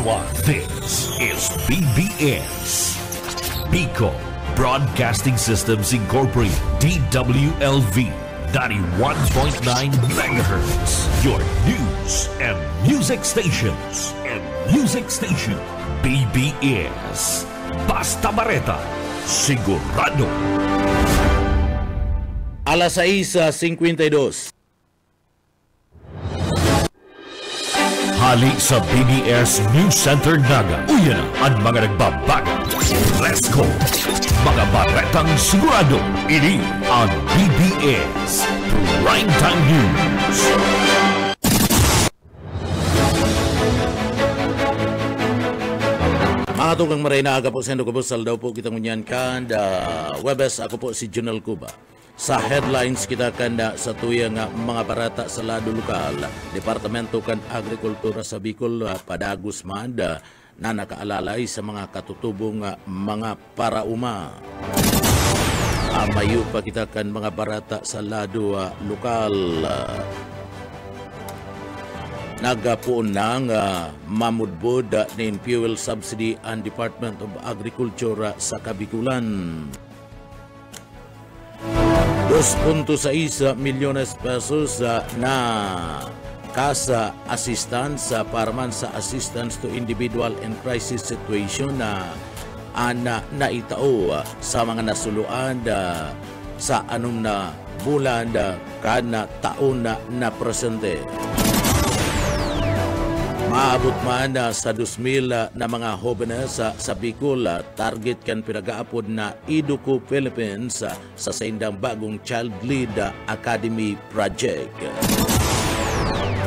Satwa. This is BBS. Bicol Broadcasting Systems Incorporated, DWLV, 91.9 MHz. Your news and music stations. BBS. Basta Bareta, sigurado. Alas 6:52. Hali sa BBS News Center Naga. Uyan ang mga nagbabaga. Let's go! Mga baretang sigurado. Ini ang BBS Primetime News. Mga tukang maray na aga po sa Ndukabusal daw po kita ngunyan kan Webes. Ako po si Junel Cuba. Sa headlines kita kanda sa tuyang mga barata sa lado lokal, Departamento kan Agrikultura sa Bicol padagos manda na nakaalalay sa mga katutubong mga parauma. Mayo pa kita kan mga barata sa lado lokal. Nagapuon na nga mamudbod nin fuel subsidy ang Department of Agriculture sa Kabikulan. 2.6 milyones pesos na kasa assistance para man sa assistance to individual and crisis situation na naitao sa mga nasuluan sa anong na bulan kana taon na presente. Maabot man sa 2,000 na mga jóvenes sa Bicol, target kan pinag-aapod na Educo Philippines sa saindang bagong Child Lead Academy Project.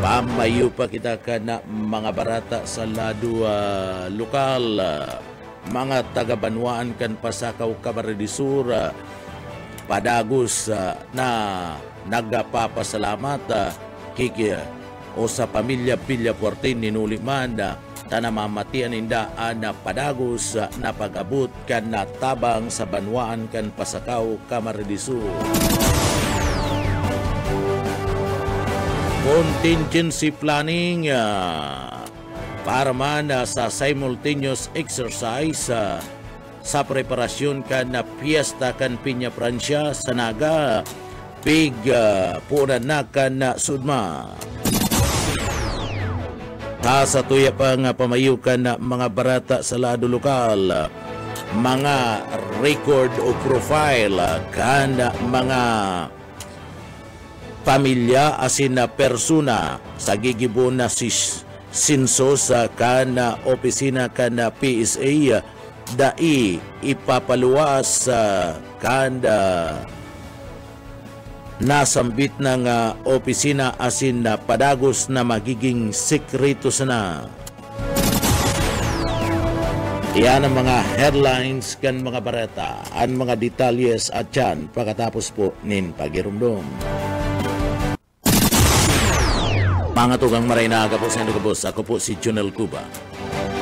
Pamayo pa kita ka na mga barata sa lado lokal, mga taga-Banwaan kan Pasakaw, Camarines Sur, padagos na nagpapasalamat kiki o sa pamilya Villafuerte ninuliman tanamamatian inda na padagos na pag-abot kan natabang sa Banwaan kan Pasakaw, Camarines Sur. Contingency planning para man sa simultaneous exercise sa preparasyon kan na piyesta kan Piña Francia sa Naga big punan na kan sudma. Sa tuya pa nga pamayukan na mga barata sa lado lokal, mga record o profile kan mga pamilya asin na persona sa gigibon na sinso sa kan opisina kan PSA dai ipapaluwas kan nasambit ng opisina asin na padagos na magiging sekreto na. Iyan ang mga headlines kan mga bareta, ang mga detalyes at yan pagkatapos po nin pagirumdum. Mga tugang maray na aga po sa Ndukabus, ako po si Junel Cuba.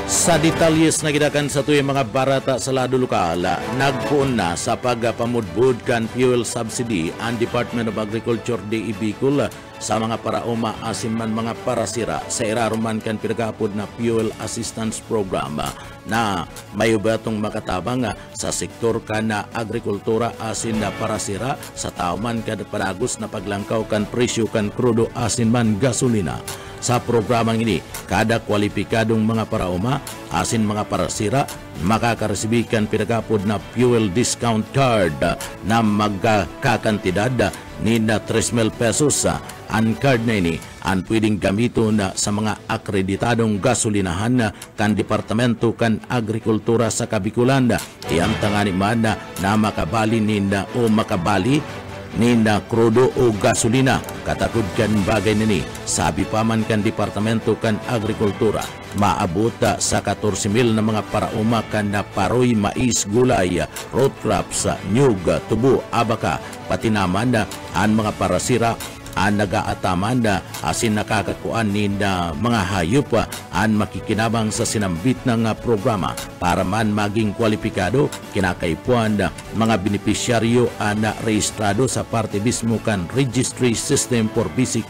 Sa detalyes na gidakan sa tuyang mga barata sa lado lokal, nagpuon na sa pagpamudbud kan fuel subsidy ang Department of Agriculture DE Bicol sa mga parauma asin man mga parasira sa iraruman kan pinagapod na fuel assistance program na mayubatong makatabang sa sektor kan na agrikultura asin na parasira sa tauman kan padagos na paglangkaw kan presyo kan krudo asin man gasolina. Sa programang ini, kada kwalipikadong mga parauma, asin mga parasira, makakaresibikan pinagapod na fuel discount card na magkakantidad ni na 3,000 pesos. Ang card na ini, ang pwedeng gamito na sa mga akreditadong gasolinahan kan Departamento kan Agrikultura sa Kabikulan. Tiyang tangani man na makabali ninda o makabali na krudo o gasolina. Katakod kan bagay nini, sabi pa man kan Departamento kan Agrikultura, maabot sa 14,000 na mga parauma kan na paroy, mais, gulay, root crops, nyug, tubo, abaka, pati naman ang mga parasira ang nagaataman asin nakakakuan ni mga hayop ang makikinabang sa sinambit ng programa para man maging kwalipikado kinakaipuan mga benepisyaryo ang rehistrado sa parte mismo kan Registry System for Basic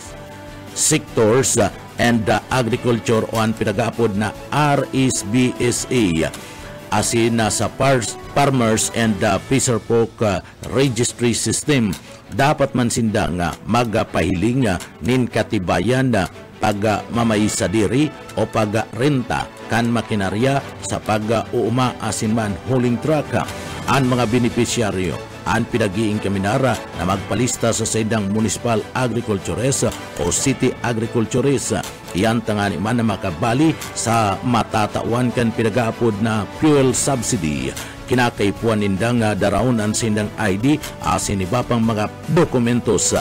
Sectors and Agriculture o ang pinag-aapod na RSBSA asin sa Farmers and Fisher Folk Registry System. Dapat man sinda nga magpahiling nin katibayan na pag-mamaysa diri o pag-renta kan makinarya sa pag-uuma asin man hauling truck. Ang mga benepisyaryo ang pinag-iing kaminara na magpalista sa saydang Municipal Agricultures o City Agricultures. Iyan tangani man na makabali sa matatawan kan pinag-aapod na fuel subsidy. Kinakaipuan nindang daraon ang sindang ID asin iba pang mga dokumentos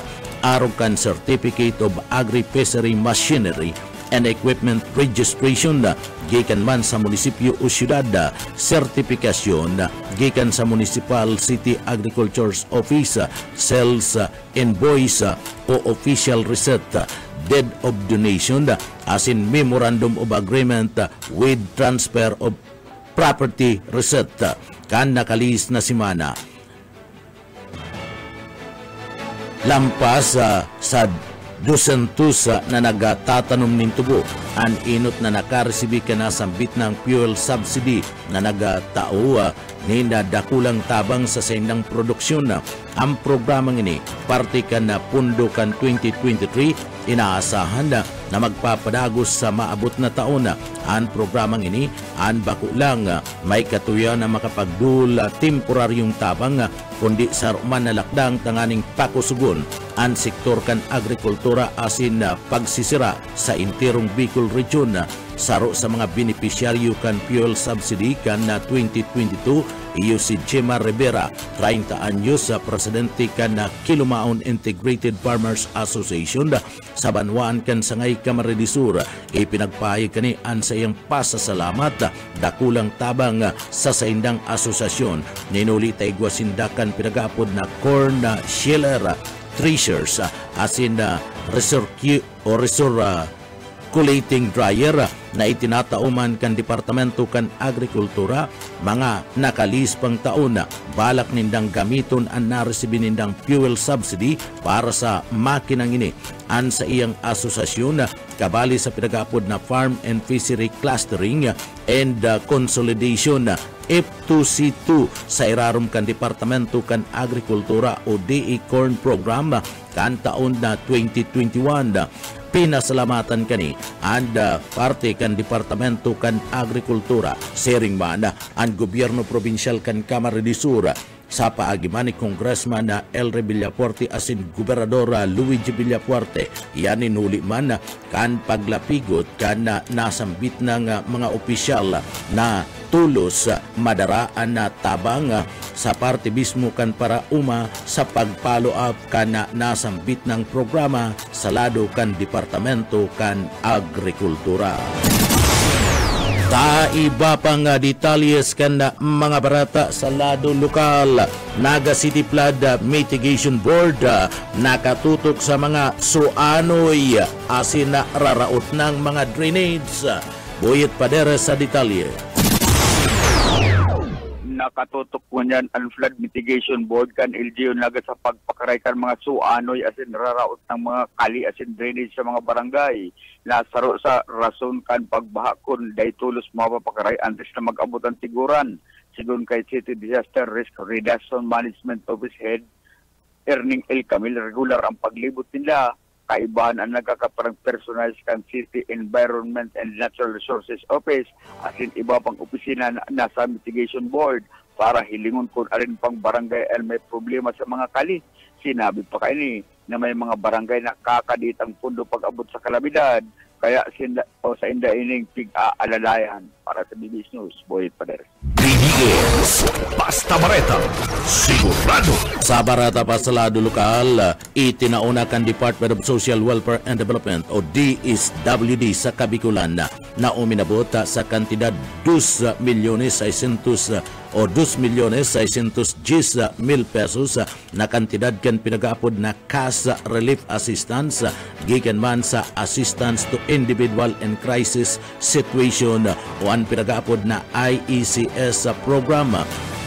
arog kan Certificate of Agri-Fishery Machinery and Equipment Registration gikan man sa munisipyo o syudad, sertifikasyon gikan sa Municipal City Agriculture's Office, sales invoice o official receipt, deed of donation asin memorandum of agreement with transfer of property receipt kan nakalis na simana lampas sa 200 na nagtatanom nin tubo ang inot na nakaresibi ka na sambit ng fuel subsidy na nagtao na dakulang tabang sa sendang produksyon. Ang programang ini parte kan na pundo kan 2023 inaasahan na magpapadagos sa maabot na taon. Ang programang ini ang bako lang may katuya na makapagdul temporaryong tabang kundi sa ruman na lakdang tanganing pakusugon ang sektor kan agrikultura asin pagsisira sa intirong Bicol Region. Saro sa mga benepisyaryo kan fuel subsidy kan na 2022 iyo si Gemma Rivera, 30 anyos sa presidente kan na Kilumaon Integrated Farmers Association sa Banwaan kan Sangay Camarines Sur. Ipinagpahayag kani an sa iyang pasasalamat dakulang tabang sa saindang asosasyon. Ninuli taigwa sindakan pinag-aapod na corn sheller threshers asin circulating dryer na itinatauman kan Departamento kan Agrikultura mga nakalis pang taon na balak nindang gamiton ang naresibi nindang fuel subsidy para sa makinang ini. An sa iyang asosasyon kabali sa pinag-aapod na Farm and Fishery Clustering and Consolidation F2C2 sa irarom kan Departamento kan Agrikultura o DE Corn Program kan taon na 2021. Pinasalamatan kani and parte kan Departamento kan Agrikultura sering man ang gobyerno provinsyal kan Camarines Sur sa paagiman ni Congressman Elre Villafuerte asin Gobernador Luigi Villafuerte. Yan inuli man kan paglapigot kan nasambit ng mga opisyal na tulos madaraan na tabang sa parte mismo kan para uma sa pag-follow up kan nasambit ng programa sa lado kan Departamento kan Agrikultura. Iba pang detalyes kan mga barata sa lado lokal. Naga City Flood Mitigation Board nakatutok sa mga suanoy asin na raraot ng mga drainage. Buyet Padera sa detalye. Nakatutok po niyan ang Flood Mitigation Board kan LGU naga sa pagpakaray kan mga suanoy asin raraot ng mga kali asin drainage sa mga barangay. Nasaro sa rason kan pagbahakon day tulos mapapakaray antes na mag-abot ang tiguran. Sigun kay City Disaster Risk Reduction Management Office Head Erning L. Camil, regular ang paglibot nila. Kaibahan ang nagkakaparang personalized kan City Environment and Natural Resources Office asin iba pang opisina na nasa Mitigation Board para hilingon kung alin pang barangay ay may problema sa mga kali. Sinabi pa kayo ni na may mga barangay na kakadit ang pundo pag-abot sa kalamidad kaya sa inda-ining pig-aalalayan. Para sa BBS News, Boyet Pader. BBS Basta Bareta sigurado. Sa barata pa sa lado lokal, itinauna kan Department of Social Welfare and Development o DSWD sa Kabikulan na uminabot sa kantidad 2,600,000 o 2,610,000 pesos na kantidad kan pinag-aapod na cash relief assistance gikan man sa assistance to individual in crisis situation o ang pinag-aapod na IECS program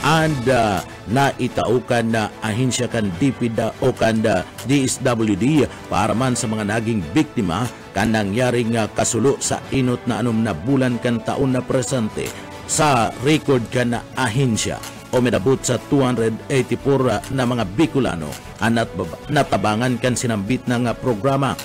and na itaukan na ahensya kan DPWD o kan DSWD para man sa mga naging biktima kan nangyaring kasulo sa inot na anom na bulan kan taon na presente sa record kan na ahensya o minabot sa 284 na mga Bicolano ang natabangan kan sinambit na nga programa.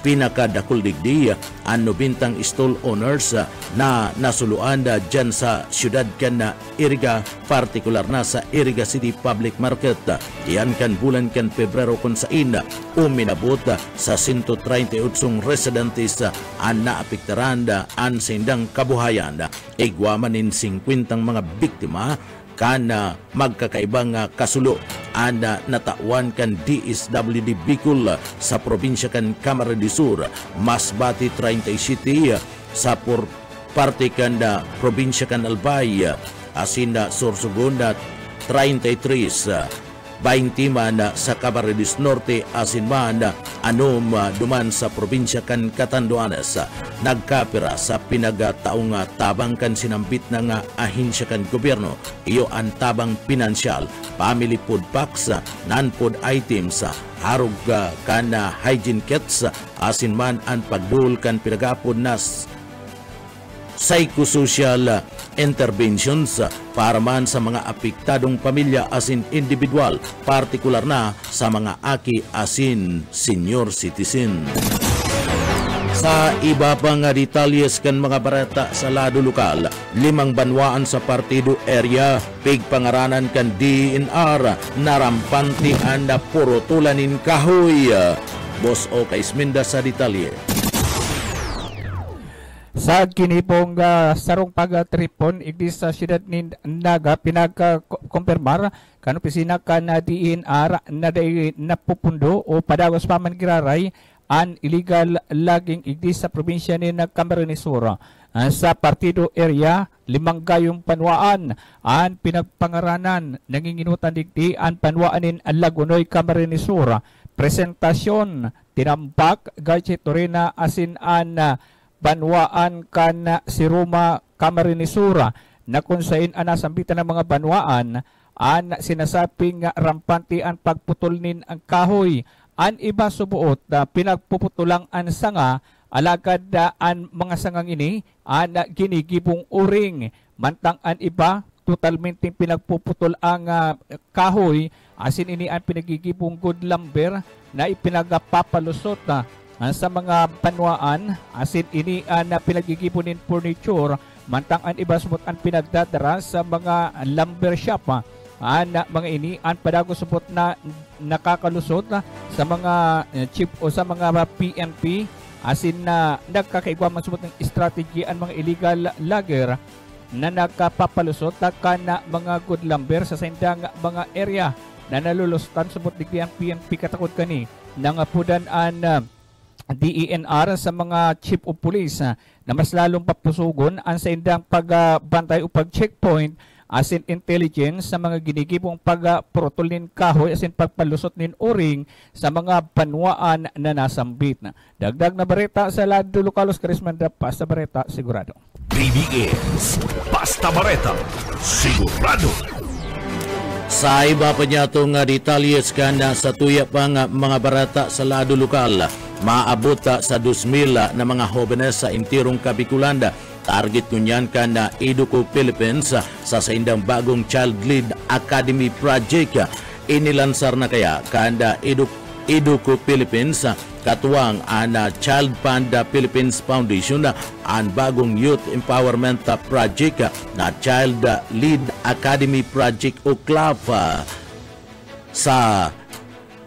Pinakadakul digdi ang 90 stall owners na nasuluan dyan sa syudad kan na Iriga, partikular na sa Iriga City Public Market. Iyan kan bulan kan Pebrero kung saan uminabot sa 138 residentes ang naapektaran ang sindang kabuhayan. Igwamanin 50 mga biktima kan magkakaibang kasulo ang natawan kan DSWD Bicol sa probinsya kan Camarines Sur, Masbate 37 sa parte kan probinsya kan Albay, asin Sorsogon 33 20 man sa Camarines Norte, asin man anom duman sa probinsya kan Catanduanes. Nagkapira sa pinagataong tabang kan sinambit ng ahensya kan gobyerno. Iyo ang tabang pinansyal, family food packs, non-food items, harog kan hygiene kits, asin man ang pagdul kan pinagapod na psychosocial interventions para man sa mga apektadong pamilya asin individual, partikular na sa mga aki asin senior citizen. Sa iba pang detalyes kan mga barata sa lado lokal, 5 banwaan sa partido area, pigpangaranan kan DNR, narampanti anda puro tulanin kahoy. Boss O. Kaisminda sa detalye. Sa kinipong sarong pag-tripon, igdi sa siyudad ni Naga, pinagkumpirmar kan opisina kan DNR na napupundo o padagos pa man giraray an illegal logging igdi sa probinsya ni Camarines Sur. Sa partido area, 5 gayong panwaan an pinagpangaranan, nanginginutan digdi an panwaanin ang Lagunoy, Camarines Sur. Presentasyon, tinampak, gadget torina asin an banwaan kan si Roma, Camarines Sur, na kung saan nasambitan ng mga banwaan an sinasaping rampanti ang pagputol nin ang kahoy. An iba subuot na pinagpuputulang an sanga, alagad an mga sangang ini an ginigibong uring. Mantang an iba totalmente pinagpuputol ang kahoy, asin ini ang pinagigibong good lumber na ipinagpapalusot na sa mga banwaan, asin ini na pinagigipunin furniture, mantang an iba subot ang pinagdadara sa mga lumber shop. Mga ini ang padago subot na nakakalusot sa mga chip o sa mga PNP, asin na nagkakaigwa man subot ng strategy ang mga illegal logger na nagkapapalusot kan mga good lumber sa sindang mga area na nalulustan subot digdi ang PNP katakot kani nang pudan an DENR sa mga chief of police na mas lalong papusugon ang sa indang pagbantay o pag-checkpoint asin intelligence sa mga ginigibong pagprotol nin kahoy asin pagpalusot nin uring sa mga banwaan na nasambit. Dagdag na bareta sa lado lokalos Karismanda, Basta Bareta Sigurado. PBS Basta Bareta Sigurado. Sa iba pa niya itong detalyes na sa tuya pang mga barata sa lado lokal, maabot sa 2,000 na mga jóvenes sa intirong Kabikulanda. Target kunyan ka na Educo Philippines sa saindang bagong Child Lead Academy Project. Inilansar na kaya kanda Educo Philippines katuwang ang Child Fund Philippines Foundation ang bagong Youth Empowerment Project na Child Lead Academy Project o CLAP sa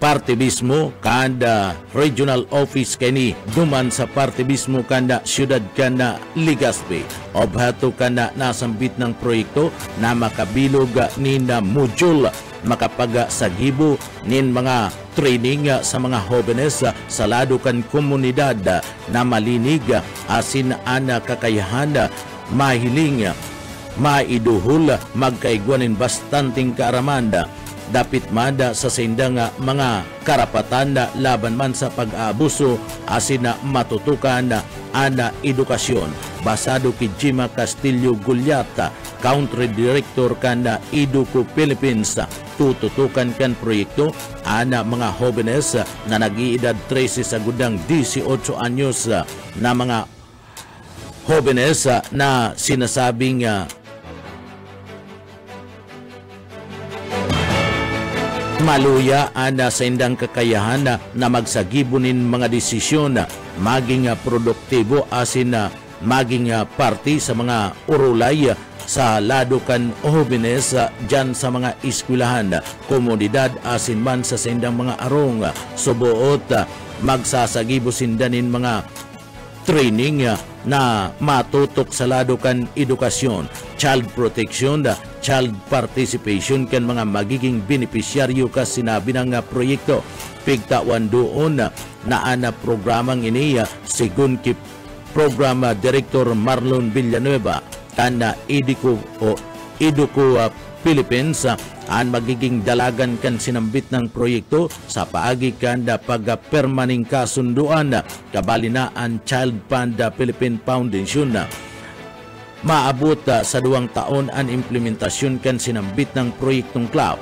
parte mismo kanda regional office kani duman sa parte mismo kanda syudad kana Legazpi. Obhato kana nasambit ng proyekto na makabilog nin module makapagasagibo nin mga training sa mga jóvenes sa lado kan komunidad na malinig asin ana kakayahan mahiling maiduhol magkaigwanin bastanting kaaramanda dapit mada sa sindang mga karapatan na laban man sa pag-aabuso asin na matutukan ana edukasyon. Basado kay Jima Castillo Gulyata, Country Director kan Educo Philippines, tututukan kan proyekto ana mga jóvenes na nag-iedad 13 sa gudang 18 anyos na mga jóvenes na sinasabing maluya ana sa indang kakayahan na magsagibunin mga desisyon maging produktibo asin maging party sa mga urulay sa lado kan jóvenes dyan sa mga eskwelahan, komunidad asin man sa sindang mga arong subuot magsasagibo sindanin mga training na matutok sa lado kan edukasyon, child protection, child participation kan mga magiging benepisyaryo ka sinabi ng proyekto. Pigtawan doon na ana programang ini sigun ki Program Director Marlon Villanueva kan Educo Philippines ang magiging dalagan kan sinambit ng proyekto sa paagi kan pagpermaning kasunduan kabali na ang Child Fund Philippine Foundation maabot sa 2 taon ang implementasyon kan sinambit ng proyektong club.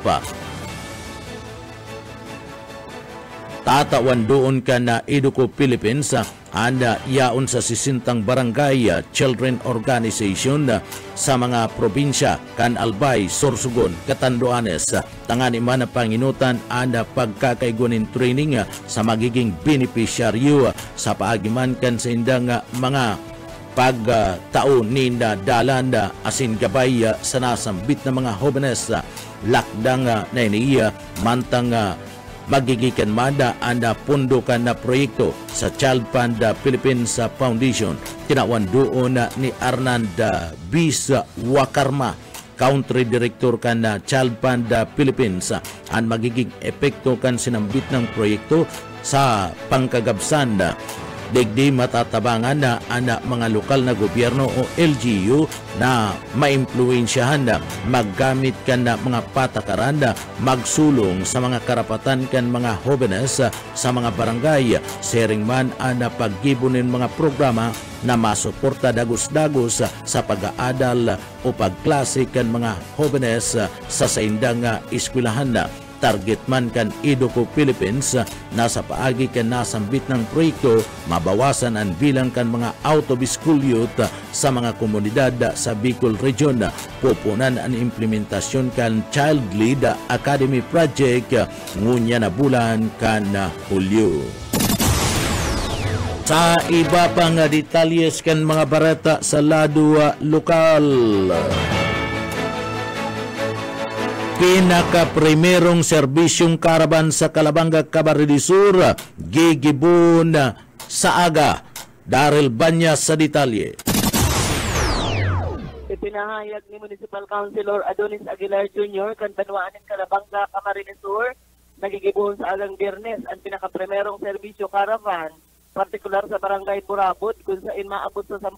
Tatawan doon ka na Educo Philippines anda yaon sa 60 barangay children organization sa mga probinsya kan Albay, Sorsogon, Catanduanes. Tangani man na panginutan anda pagkakaigonin training sa magiging beneficiaryo sa paagiman kan sa indang mga pagtaon ninda dalanda asin gabay sa nasambit na mga jóvenes lakdang na iniya mantang magigikan manda anda pundukan na proyekto sa Child Fund Philippines Foundation. Tinawan doon ni Arnanda Bisa Wakarma, Country Director kan na Child Fund Philippines, ang magiging epekto kan sinambit ng proyekto sa pangkagabsan digdi matatabangan na ana mga lokal na gobyerno o LGU na maimpluwensyahan na maggamit kan na mga patakaran na magsulong sa mga karapatan kan mga jóvenes sa mga barangay. Sharing man ana paggibunin mga programa na masuporta dagos-dagos sa pag-aadal o pagklase kan mga jóvenes sa saindang eskwelahan na. Target man kan Educo Philippines na sa paagi kan nasambit ng proyekto mabawasan ang bilang kan mga out of school youth sa mga komunidad sa Bicol Region. Pupunan ang implementasyon kan Child Lead Academy Project ngunya na bulan kan Hulyo. Sa iba pang detalyes kan mga barata sa lado lokal. Pinaka-primerong serbisyong karaban sa Calabanga, Camarines Sur, gigibon sa aga. Daryl Banyas sa detalye. Ipinahayag ni Municipal Councilor Adonis Aguilar Jr. kan Banwaanin, Calabanga, Camarines Sur, nagigibon sa agang Biyernes ang pinaka-primerong serbisyo karavan, partikular sa Barangay Burabot, kung saan maabot sa 10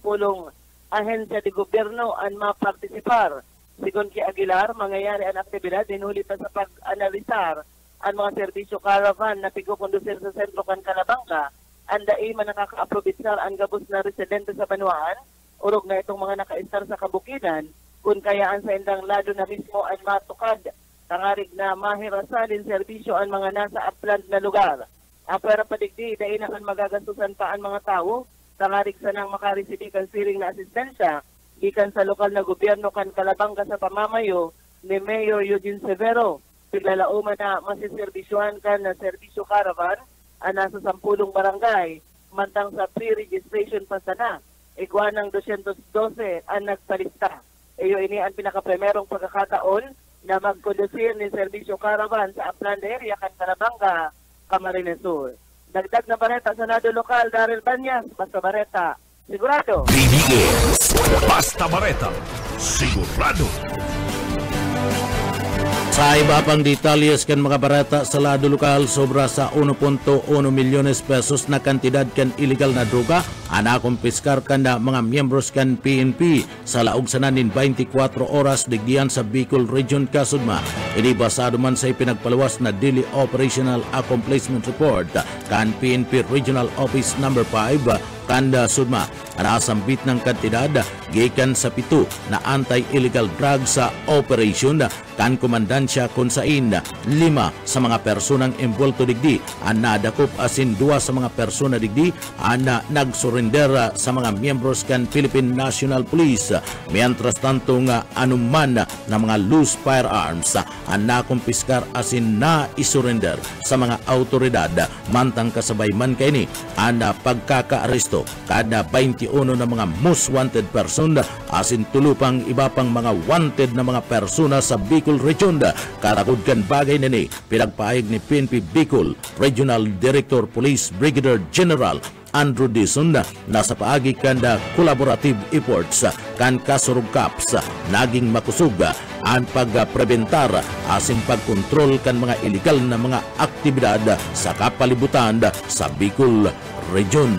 ahensya de gobyerno ang mapartisipar. Sigon kay Aguilar, mangyayari ang aktibidad dinhuli pa sa pag-analisar ang mga serbisyo caravan na pigukondusir sa sentro kan Calabanga. Andai man nakaka-aprobitsar ang gabos na residente sa Banwaan, urog na itong mga naka-istar sa kabukidan, kung kayaan sa indang lado na mismo ang matukad, tangarig na mahirasalin serbisyo ang mga nasa upland na lugar. Apera padigdi, dahil na kan magagastusan pa ang mga tao, tangarig sa nang makaresibir kan siring na asistensya, ikan sa lokal na gobyerno kan Calabanga sa pamamayo ni Mayor Eugene Severo. Piglalauman na masiservisyohan kan na serbisyo caravan ang nasa 10 barangay, mantang sa pre-registration pa sana. Igwa ng 212 ang nagpalista. Iyo ini ang pinaka-primerong pagkakataon na magkondusir ni serbisyo caravan sa upland area kan Calabanga, Camarines Sur. Dagdag na bareta sa nado lokal, Daryl Banyas, Basta Bareta, sigurado. BDS, Basta Bareta, sigurado. Sa iba pang detalyes kan mga barata sa lado lokal, sobra sa 1.1 milyones pesos na kantidad kan illegal na droga ana kumpiskar kan na mga miyembros kan PNP sa laog sananin 24 oras digdiyan sa Bicol Region, Kasudma. Ini basado man sa ipinagpalawas na Daily Operational Accomplishment Report kan PNP Regional Office No. 5 kanda sudma anasambit ng kantidad gikan sa 7 na anti-illegal drugs sa operation kan komandansya kung sain 5 sa mga personang involved digdi ang nadakop asin 2 sa mga persona digdi ang nagsurrender sa mga miyembros kan Philippine National Police. Mientras tanto nga anuman na mga loose firearms ang nakumpiskar asin na isurrender sa mga autoridad mantang kasabay man kaini ang pagkakaaresto kada 21 na mga most wanted person asin tulupang iba pang mga wanted na mga persona sa Bicol Region. Katakudkan bagay nini pinagpaayag ni PNP Bicol Regional Director Police Brigadier General Andrew Dizon na sa paagi kanda collaborative efforts kan kasurug CAPS naging makusog ang pagprebentar asin pagkontrol kan mga illegal na mga aktibidad sa kapalibutan sa Bicol Region.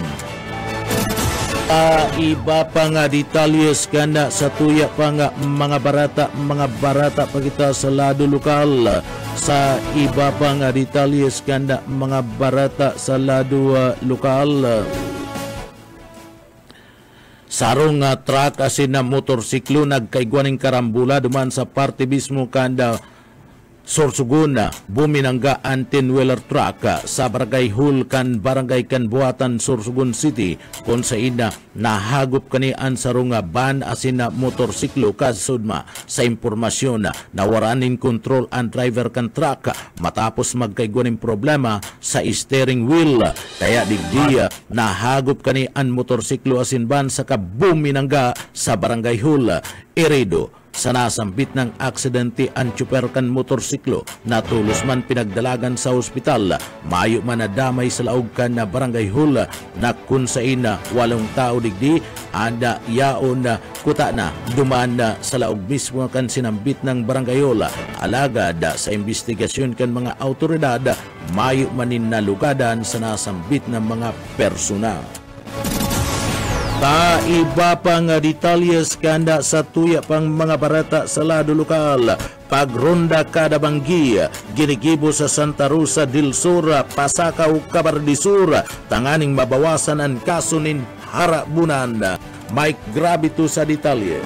Iba pa nga detalyes kanda sa tuya pa nga mga barata pagita sa lado lokal. Sa iba pa nga detalyes kanda mga barata sa lado lokal. Sarong truck asin na motorsiklo nagkaigwaning karambula duman sa parte mismo kanda Sorsogon, buminangga ang 10-wheeler truck sa Barangay Hul kan Barangay Kanbuatan, Sorsogon City kung sa ina nahagop kani ang sarong ban asin na motorsiklo kasudma sa impormasyon na waranin control ang driver kan truck matapos magkaigwaning problema sa steering wheel. Kaya digdi nahagop kani ang motorsiklo asin ban sa buminangga sa Barangay Hul. Eredo sa nasambit ng aksidente ang tsuper kan motorsiklo na tulos man pinagdalagan sa ospital. Mayo man nadamay sa laog kan na Barangay Hul na kung sa ina 8 tao digdi anda yaon na kuta na dumaan na sa laog mismo kan sinambit ng Barangay Hul. Alagad sa investigasyon kan mga autoridad mayo manin na lugadan sa nasambit ng mga persona. Iba pang detalyes kanda sa tuya pang mga barata sa lado lokal. Pagronda kada banggi, ginigibo sa Santa Rosa del Sur, Pasakaw, Cabardi Sur, tanganing mabawasan ang kaso nin harabunan. Mike Gravito sa detalye.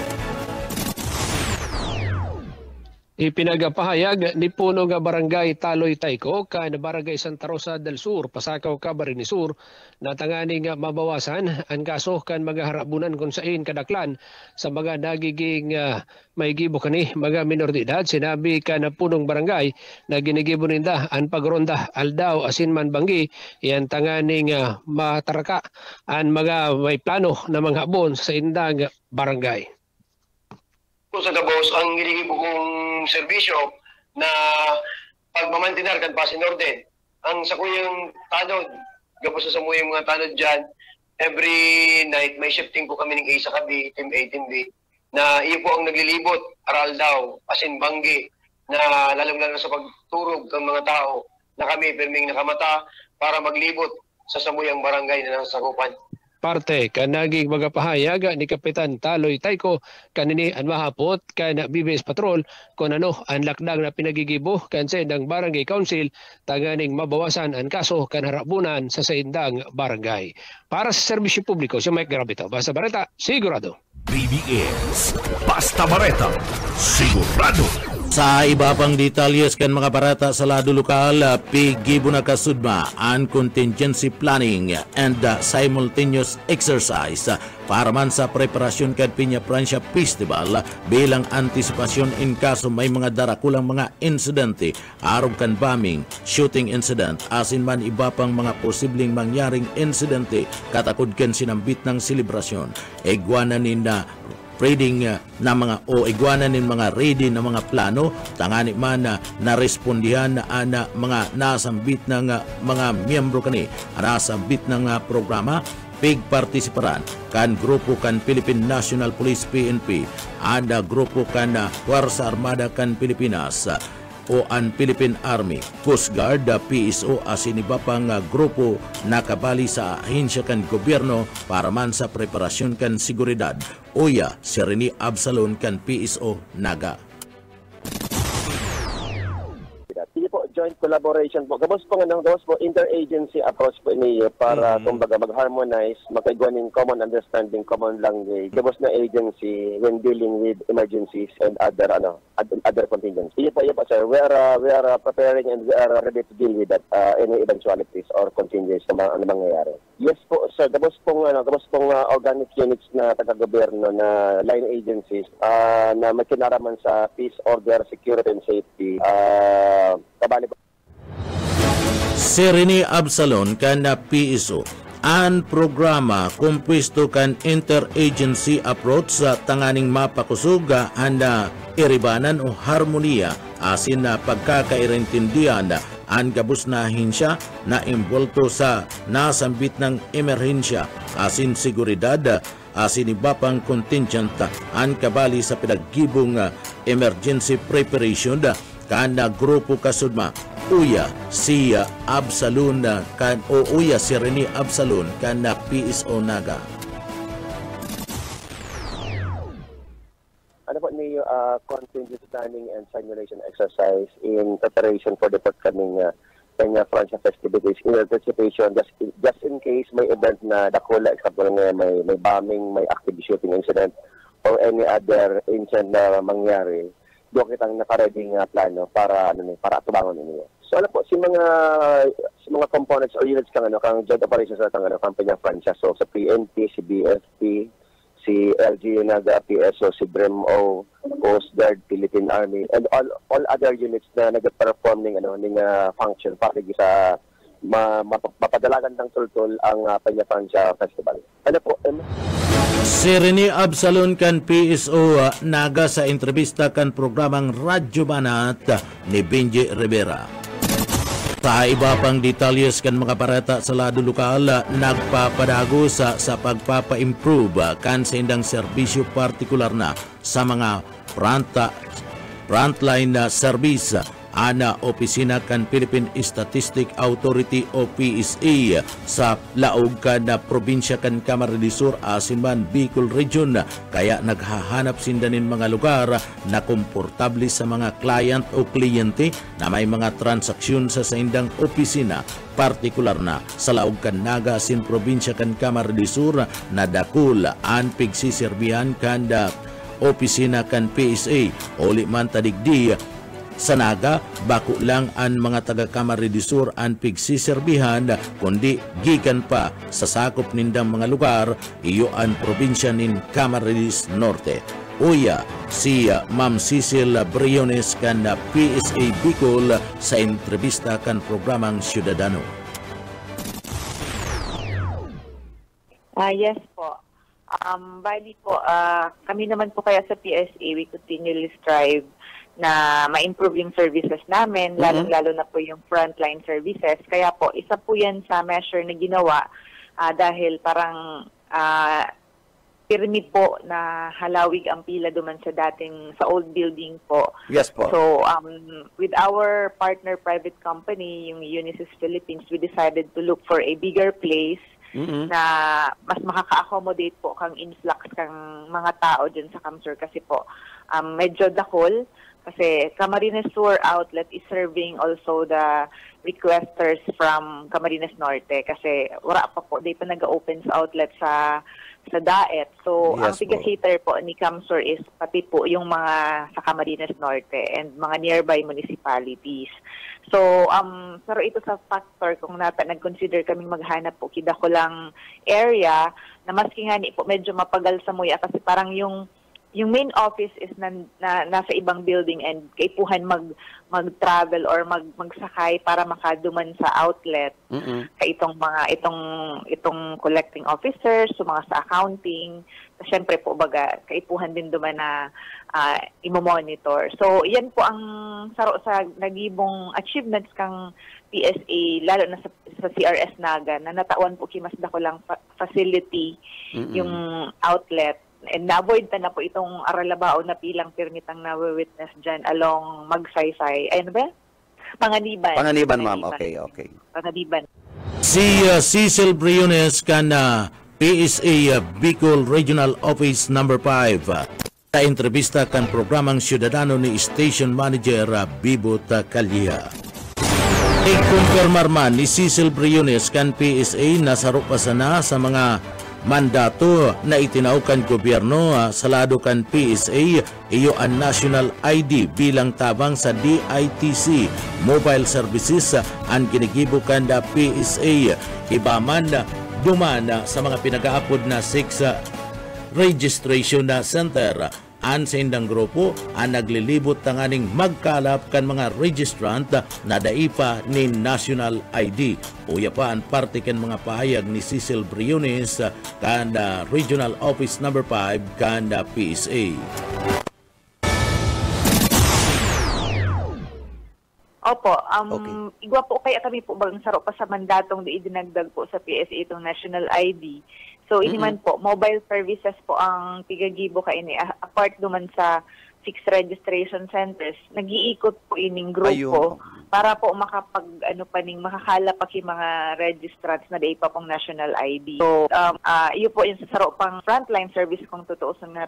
Ipinagapahayag ni Puno nga Barangay Taloy Tayko kan Barangay Santa Rosa del Sur, Pasakaw, Camarines Sur na tanganing mabawasan ang kaso kan mga harabunan kung sain kadaklan sa mga nagiging may gibo kani mga minor de edad. Sinabi ka na Punong Barangay na ginigibo ninda ang pagronda aldaw asin man banggi yan tanganing mataraka ang mga may plano na mga habon sa indang barangay. Sa Gabos, ang ginigib kong serbisyo na pagmamantinar kan pasin orden. Ang sa kuyang tanod, Gabos sa samuyang mga tanod dyan, every night may shifting po kami ng isa kabi, team A, team B, na iyo po ang naglilibot, aral daw, asin banggi, na lalong-lalo sa pagturog ng mga tao na kami pirming nakamata para maglibot sa samuyang barangay na nasa sakupan. Parte kanaging magapahayag ni Kapitan Taloy Tayko kanini ang mahapot kan BBS Patrol kung ano ang lakdang na pinagigibo kan sa indang barangay council tanganing mabawasan ang kaso kan harabunan sa indang barangay. Para sa serbisyo publiko, si Mike Gravito, Basta Bareta, sigurado. BBS Basta Bareta, sigurado. Sa iba pang detalyes kan mga barata sa lado lokal, pigibo na kasudma ang contingency planning and simultaneous exercise para man sa preparasyon kan Piña Francia Festival bilang antisipasyon in kaso may mga darakulang mga insidente arog kan bombing, shooting incident, asin man iba pang mga posibleng mangyaring insidente katakod kan sinambit ng selebrasyon. Igwanan na reading na mga igwanan nin mga ready na mga plano tangani man na respondihan na mga nasambit ng mga miyembro kani nasambit ng programa pigpartisiparan kan grupo kan Philippine National Police PNP ada grupo kan Puwersa Armada kan Pilipinas o ang Philippine Army, Coast Guard, PSO asin iba pang grupo nakabali sa ahensya kan gobyerno para man sa preparasyon kan seguridad. Uya, si Rene Absalon kan PSO Naga. Sige po, joint collaboration po. Gabos po interagency approach po niyo para kumbaga mag-harmonize, magkaiguanin common understanding, common language. Gabos na agency when dealing with emergencies and other contingencies. Iya po sir. We are preparing and we are ready to deal with that any eventualities or contingencies na mangyayari. Yes po sir. Gabos pong organic units na taga-gobyerno na line agencies na may kinaraman sa peace, order, security and safety. Si Rene Absalon kan na PSO ang programa kumpisto kan interagency approach sa tanganing mapakusuga handa iribanan o harmonia asin na pagkakairintindihan ang gabos na ahensya na imbolto sa nasambit ng emerhensya asin seguridad asin iba pang contingent ang kabali sa pinagibong emergency preparation kana grupo kasudma Uya si Absalon kan o Uya si Rene Absalon kan na PSO Naga. Ano po ni contingency planning and simulation exercise in preparation for the forthcoming Peña Francia festivities in anticipation just in case may event na dakula, example nga may bombing, may active shooting incident or any other incident na mangyari. Doon kitang naka-ready nga plano para tubangon ninyo. So ano po si mga components or units kang joint operations sa kang Peña Francia. So sa PNP, si BFP, si LG Naga, PSO, si BREMO, Coast Guard, Philippine Army, and all other units na nag-perform ng function para sa mapadalagan ng tultol ang Peña Francia Festival. Ano po? Si Rene Absalon kan PSO Naga sa entrevista kan programang Radyo Banat ni Benji Rivera. Sa iba pang detalyes kan mga barata sa lado lokal, nagpapadago sa pagpapa-improve kan sa indang serbisyo partikular na sa mga frontline na service ana opisina kan Philippine Statistic Authority o PSA sa laog kan na probinsya kan Camarines Sur asin man Bicol Region kaya naghahanap sindanin mga lugar na komportable sa mga client o kliyente na may mga transaksyon sa indang opisina partikular na sa laog kan Naga asin probinsya kan Camarines Sur na dakul an pigsiserbihan kan da opisina kan PSA uli man tadigdi sa Naga, bako lang ang mga taga-Camarines Sur ang pigsiserbihan kundi gikan pa sa sakop nindang mga lugar iyo ang probinsya nin Camarines Norte. Uya si Ma'am Cecil Briones kan PSA Bicol sa entrevista kan programang Ciudadano. Yes po. Bali po, kami naman po kaya sa PSA, we continually strive na ma-improve yung services namin, lalo-lalo na po yung frontline services. Kaya po, isa po yan sa measure na ginawa dahil parang pyramid po na halawig ang pila duman sa old building po. Yes po. So, with our partner private company, yung Unisys Philippines, we decided to look for a bigger place na mas makaka-accommodate po kang influx kang mga tao dyan sa Camsur kasi po medyo dakol. Kasi Camarines Sur outlet is serving also the requesters from Camarines Norte kasi wala pa po, di pa nag-open sa outlet sa Daet. So, yes, ang tiga-cater po ni Camsur is pati po yung mga sa Camarines Norte and mga nearby municipalities. So, pero ito sa factor kung nag-consider kaming maghanap po kidako lang area na maski nga ni po medyo mapagal sa muya kasi parang yung main office is nasa ibang building and kaipuhan mag-travel or magsakay para makaduman sa outlet. Kay itong collecting officers, so mga sa accounting, syempre po baga kaipuhan din duman na imo-monitor. So yan po ang saro sa nagibong achievements kang PSA lalo na sa CRS Naga na natawan po kimas dako lang facility yung outlet. And na-avoid na po itong aralabao na pilang permitang na-witness dyan along Magsaysay. Ayun ba? Panganiban. Panganiban, ma'am. Okay. Panganiban. Si Cecil Briones kan PSA Bicol Regional Office No. 5 sa entrevista kan programang Ciudadano ni Station Manager Bibot Calya. I-confirmar man ni Cecil Briones kan PSA na sarupasana sa mga mandato na itinaukan gobyerno sa lado kan PSA iyo ang National ID bilang tabang sa DITC mobile services ang ginigibukan da PSA. Iba man dumana sa mga pinag-aapod na 6 registration na center. An sa indang grupo ang naglilibot tanganing magkalap kan mga registrant na daipa ni National ID. Uya pa ang parte kan mga pahayag ni Cecil Briones kan Regional Office number 5 kan PSA. Opo, Okay. igwa po kaya kami po bang saro pa sa mandatong di dinagdag po sa PSA itong National ID. So, iniman po, mobile services po ang tigagibo ka ini. Apart duman sa 6 registration centers, nag-iikot po ining grupo para po makakala pa ki mga registrants na day pa pong National ID. So, iyo po yung sasaro pang frontline service kung totoo na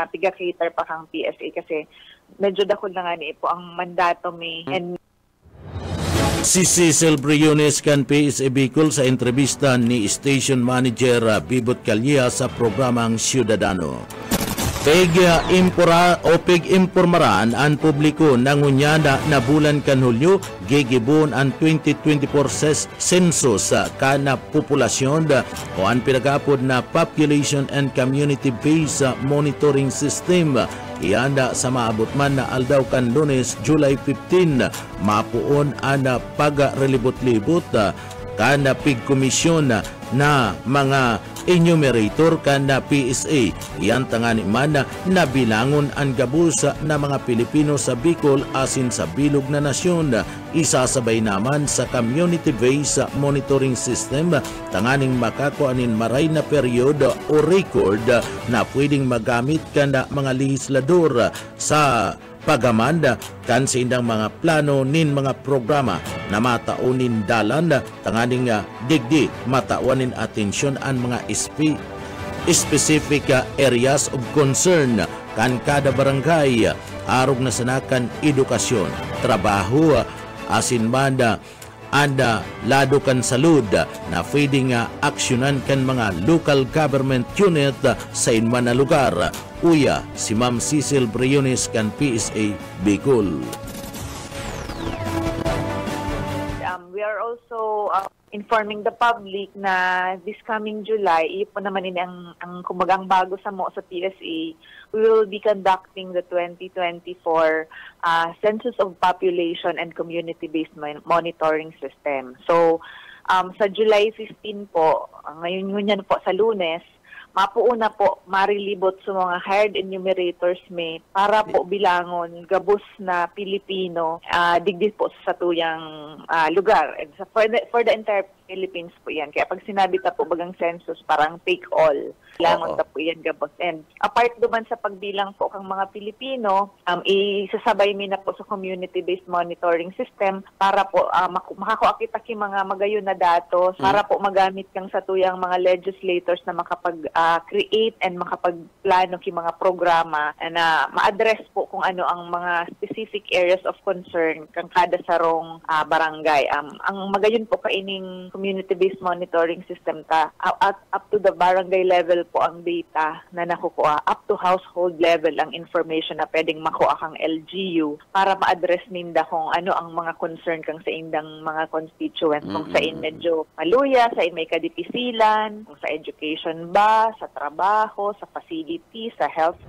piga-cater pa kang PSA kasi medyo dakol na nga ni po ang mandato may and Si Cecil Briones kan PSA Bicol sa entrevista ni Station Manager Bibot Calya sa programang Ciudadano. Pig-impormaran ang publiko nangunyana na bulan kan Hulyo gigibon ang 2024 census kana populasyon o ang pinagapod na Population and Community-Based Monitoring System. Ianda sa maabot man na aldaw kan Lunes, July 15, mapuon ang pag-relibot-libot kan pig-komisyon na mga enumerator kan PSA. Iyan tangani man na bilangon ang gabus na mga Pilipino sa Bicol asin sa bilog na nasyon. Isasabay naman sa community-based monitoring system tanganing makakuanin maray na period o record na pwedeng magamit kan mga legislador sa pagamanda kan sa indang mga plano nin mga programa na mataunin dalan tanganing digdi mataunin atensyon ang mga specific areas of concern kan kada barangay arog na sanakan edukasyon, trabaho, asin banda anda lado kan salud na pwedeng aksyonan kan mga local government unit sa inman na lugar. Uya si Ma'am Cecil Briones kan PSA Bicol. We are also informing the public na this coming July, iyo po naman ang kumagang bago sa mo sa PSA, we will be conducting the 2024 Census of Population and Community-Based Monitoring System. So, sa July 15 po, ngayon yan po sa Lunes, mapuuna po marilibot sa mga hired enumerators may para po bilangon gabos na Pilipino digdi po sa tuyang lugar. And for the entire Philippines po yan. Kaya pag sinabi ta po bagang census, parang take all. Bilangon ta po yan gabos. And apart duman sa pagbilang po kang mga Pilipino, isasabay mi na po sa community-based monitoring system para po makakuakita ki mga magayon na datos para po magamit kang sa tuyang mga legislators na makapag-create and makapagplano ki mga programa na ma-address po kung ano ang mga specific areas of concern kang kada sarong barangay. Ang magayon po kaining community-based monitoring system up to the barangay level po ang data na nakukuha, up to household level ang information na pwedeng makuha kang LGU para ma-address ninda kung ano ang mga concern kang sa indang mga constituents, kung sa in medyo maluya, sa in may kadipisilan, kung sa education ba, sa trabaho, sa facility, sa health.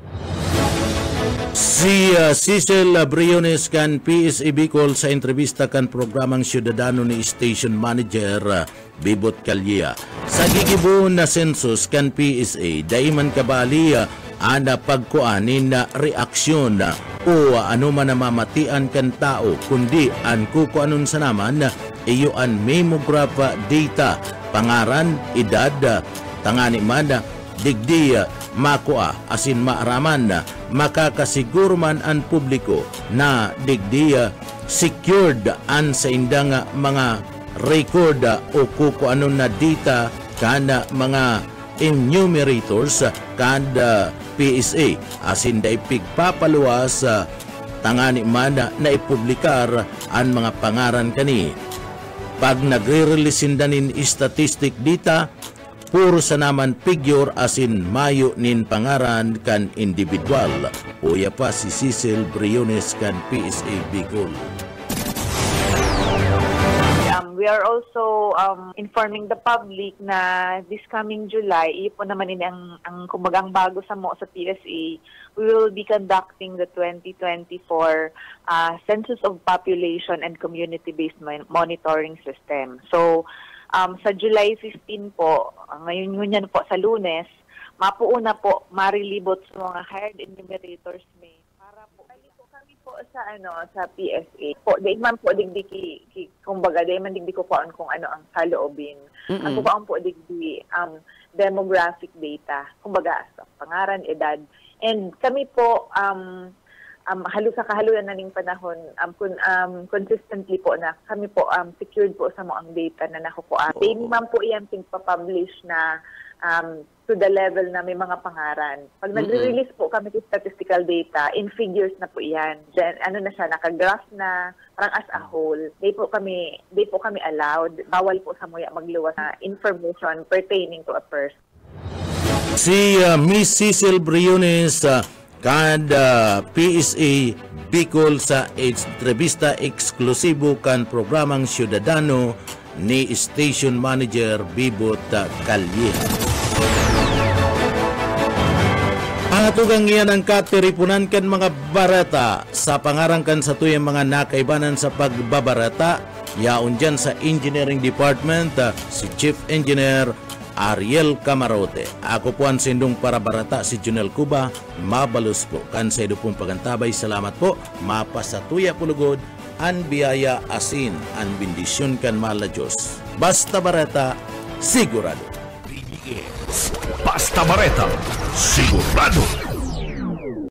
Si Cecil Briones kan PSA Bicol sa entrevista kan programang Ciudadano ni Station Manager Bibot Calya. Sa gigibon na census kan PSA, daiman kabali ana pagkuanin na reaksyon o ano man na mamatian kan tao, kundi an kukuanon sa naman iyo an memograph data, pangaran, edad, tangani man digdi makua asin maaraman makakasiguro man ang publiko na digdi secured an sa indang mga record o kukuano na data kana mga enumerators kada PSA asin da ipigpapaluwas tangani man na ipublikar ang mga pangaran kani pag nagre-releasin danin statistic data, puro sa naman figure asin mayo nin pangaran kan individual. Uya pa si Cecil Briones kan PSA Bicol. We are also informing the public na this coming July, ipo naman ini ang kumbagang bago sa mo sa PSA, we will be conducting the 2024 Census of Population and Community-Based Monitoring System. So, sa July 15 po, ngayon yun po sa Lunes, mapuuna po marilibot sa mga hired enumerators may para po kami po sa PSA po di man po digdi kumbaga di man digdi ko paon kung ano ang saloobin. Ako pa po digdi demographic data kumbaga sa pangaran, edad, and kami po halo sa kahaluan na ning panahon consistently po na kami po secured po sa mo ang data na nakukuha. Di man po iyang ping-publish na to the level na may mga pangaran. Pag nag-release po kami ng statistical data, in figures na po yan. Then, ano na siya, nakagraph na, parang as a whole. Di po kami allowed. Bawal po sa muya magluwas na information pertaining to a person. Si Miss Cecil Briones kad PSA Bicol sa entrevista eksklusibo kan programang Ciudadano ni Station Manager Bibot Calleja. Pangatugang iyan ang katiripunan kan mga barata sa pangarangkan sa tuyang mga nakaibanan sa pagbabarata. Yaon dyan sa Engineering Department si Chief Engineer Ariel Camarote. Ako po ang sindong para barata si Junel Cuba. Mabalos po kan sa ido pong pagantabay. Salamat po. Mapasatuya pulugod an biyaya asin an bendisyon kan mala Diyos. Basta barata, sigurado. BBS Basta Bareta, sigurado.